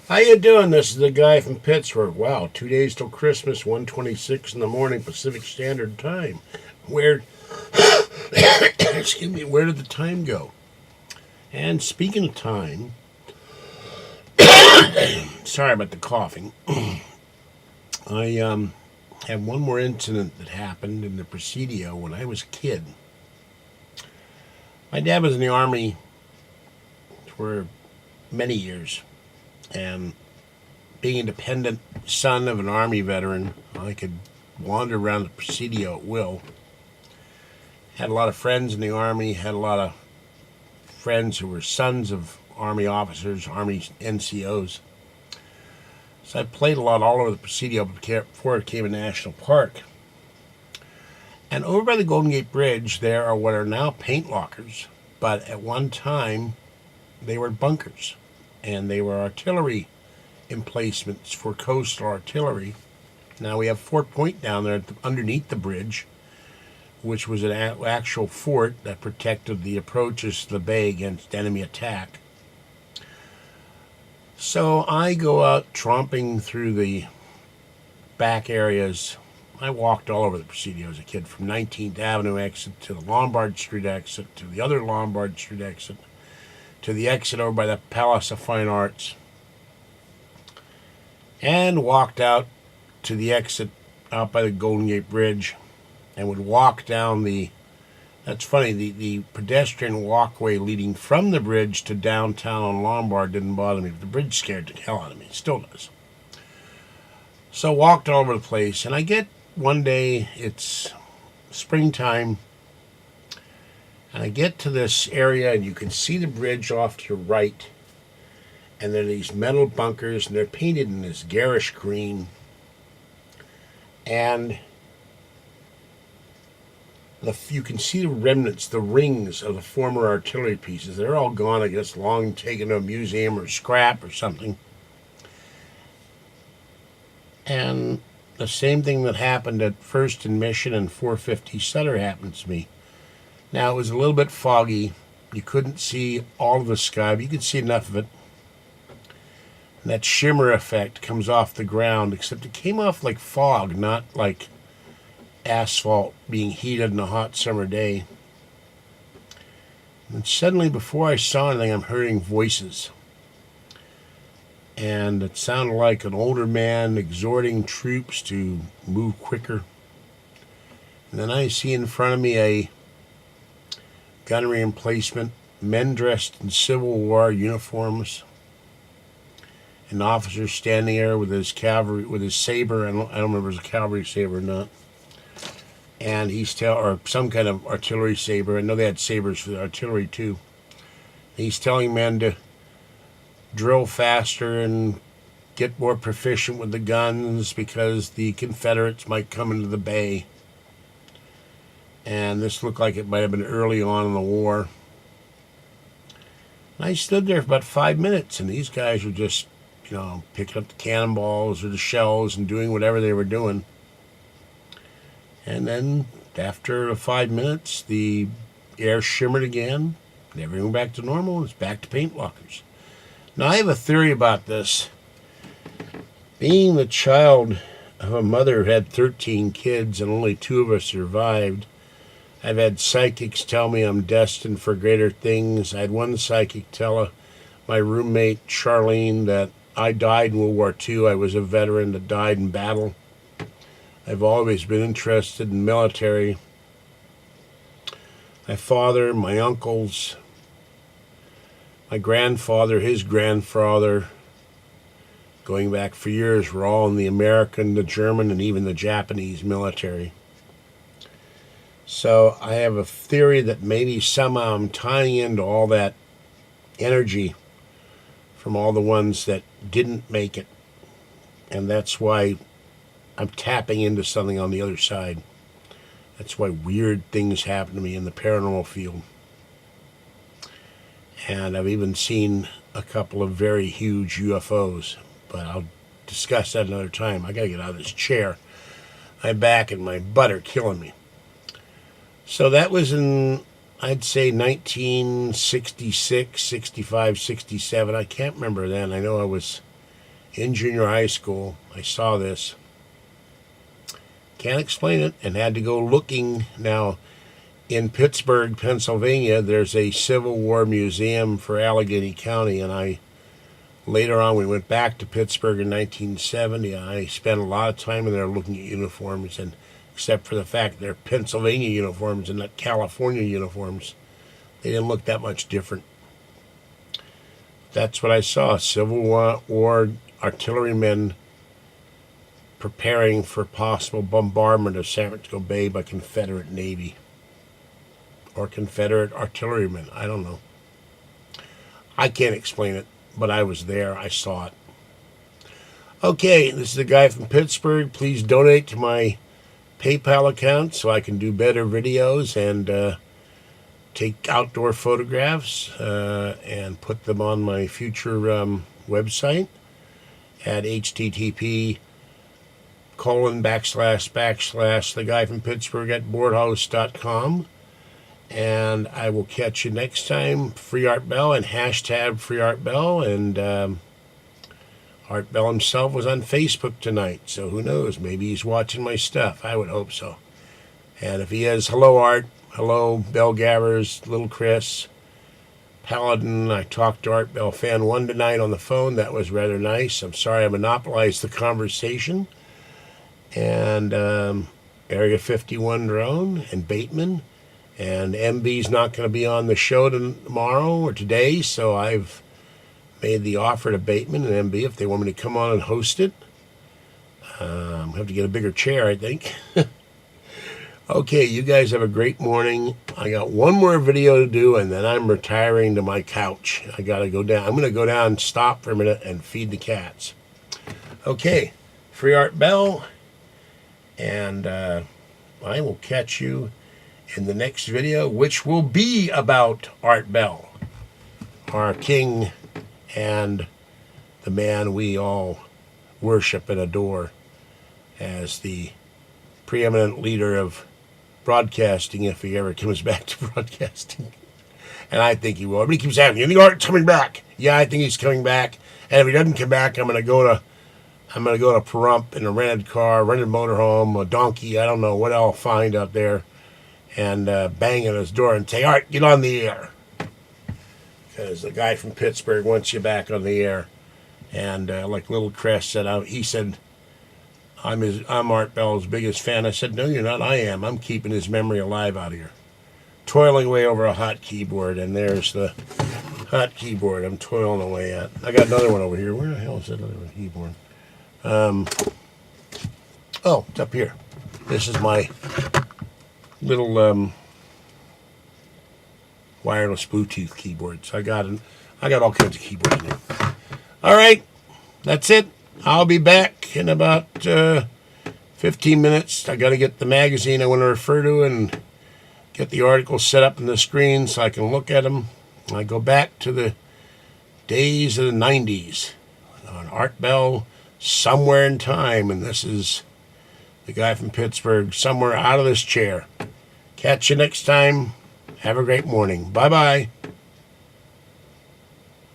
How you doing? This is the guy from Pittsburgh. Wow, 2 days till Christmas, 1:26 in the morning, Pacific Standard Time. Where, excuse me, where did the time go? And speaking of time, sorry about the coughing. I have one more incident that happened in the Presidio when I was a kid. My dad was in the Army for many years, and being a dependent son of an Army veteran, I could wander around the Presidio at will. Had a lot of friends in the Army, had a lot of friends who were sons of Army officers, Army NCOs. So I played a lot all over the Presidio before it became a national park. And over by the Golden Gate Bridge, there are what are now paint lockers, but at one time they were bunkers, and they were artillery emplacements for coastal artillery. Now we have Fort Point down there underneath the bridge, which was an actual fort that protected the approaches to the bay against enemy attack. So I go out tromping through the back areas. I walked all over the Presidio as a kid, from 19th Avenue exit to the Lombard Street exit to the other Lombard Street exit to the exit over by the Palace of Fine Arts, and walked out to the exit out by the Golden Gate Bridge, and would walk down that's funny, the pedestrian walkway leading from the bridge to downtown on Lombard didn't bother me, but the bridge scared the hell out of me. It still does. So walked all over the place, and I get one day, it's springtime, and I get to this area, and you can see the bridge off to your right, and there are these metal bunkers, and they're painted in this garish green, and you can see the remnants, the rings of the former artillery pieces. They're all gone, I guess, long taken to a museum or scrap or something. And the same thing that happened at 1st and Mission and 450 Sutter happens to me. Now, it was a little bit foggy. You couldn't see all of the sky, but you could see enough of it. And that shimmer effect comes off the ground, except it came off like fog, not like asphalt being heated in a hot summer day. And suddenly, before I saw anything, I'm hearing voices. And it sounded like an older man exhorting troops to move quicker. And then I see in front of me a gunnery emplacement, men dressed in Civil War uniforms, an officer standing there with his saber. I don't remember if it was a cavalry saber or not. And or some kind of artillery saber. I know they had sabers for the artillery too. He's telling men to drill faster and get more proficient with the guns because the Confederates might come into the bay. And this looked like it might have been early on in the war. And I stood there for about 5 minutes, and these guys were just, picking up the cannonballs or the shells and doing whatever they were doing. And then after 5 minutes, the air shimmered again, and everything went back to normal, and it's back to paint lockers. Now, I have a theory about this. Being the child of a mother who had 13 kids and only 2 of us survived, I've had psychics tell me I'm destined for greater things. I had one psychic tell my roommate, Charlene, that I died in World War II. I was a veteran that died in battle. I've always been interested in military. My father, my uncles, my grandfather, his grandfather, going back for years, were all in the American, the German, and even the Japanese military. So I have a theory that maybe somehow I'm tying into all that energy from all the ones that didn't make it. And that's why I'm tapping into something on the other side. That's why weird things happen to me in the paranormal field. And I've even seen a couple of very huge UFOs, but I'll discuss that another time. I gotta get out of this chair. My back and my butt are killing me. So that was in, I'd say, 1966, 65, 67. I can't remember then. I know I was in junior high school. I saw this. Can't explain it, and had to go looking. Now, in Pittsburgh, Pennsylvania, there's a Civil War museum for Allegheny County, and later on we went back to Pittsburgh in 1970. I spent a lot of time in there looking at uniforms, and except for the fact they're Pennsylvania uniforms and not California uniforms, they didn't look that much different. That's what I saw. Civil War artillerymen preparing for possible bombardment of San Francisco Bay by Confederate Navy or Confederate artillerymen. I don't know. I can't explain it, but I was there. I saw it. Okay, this is the guy from Pittsburgh. Please donate to my PayPal account so I can do better videos and take outdoor photographs and put them on my future website at http://theguyfrompittsburgh@boardhouse.com. And I will catch you next time. Free Art Bell and hashtag Free Art Bell. And Art Bell himself was on Facebook tonight, so who knows? Maybe he's watching my stuff. I would hope so. And if he is, hello, Art. Hello, Bell Gabbers, Little Chris, Paladin. I talked to Art Bell Fan 1 tonight on the phone. That was rather nice. I'm sorry I monopolized the conversation. And Area 51 Drone and Bateman. And MB's not going to be on the show tomorrow or today, so I've made the offer to Bateman and MB if they want me to come on and host it. I have to get a bigger chair, I think. Okay, you guys have a great morning. I got one more video to do, and then I'm retiring to my couch. I got to go down. I'm going to go down, stop for a minute, and feed the cats. Okay, Free Art Bell, and I will catch you in the next video, which will be about Art Bell, our king and the man we all worship and adore as the preeminent leader of broadcasting, if he ever comes back to broadcasting. And I think he will. Everybody keeps asking, you think Art's coming back? Yeah, I think he's coming back. And if he doesn't come back, I'm gonna go to Pahrump in a rented car, rented motorhome, a donkey, I don't know what I'll find out there, and bang at his door and say, Art, get on the air. Because the guy from Pittsburgh wants you back on the air. And like Little Chris said, he said, I'm Art Bell's biggest fan. I said, no, you're not. I am. I'm keeping his memory alive out here. Toiling away over a hot keyboard, and there's the hot keyboard I'm toiling away at. I got another one over here. Where the hell is that other keyboard? Oh, it's up here. This is my little wireless Bluetooth keyboards. I got all kinds of keyboards in there. All right, that's it. I'll be back in about 15 minutes. I got to get the magazine I want to refer to and get the articles set up on the screen so I can look at them. I go back to the days of the 90s on Art Bell, Somewhere in Time, and this is the guy from Pittsburgh, somewhere out of this chair. Catch you next time. Have a great morning. Bye-bye.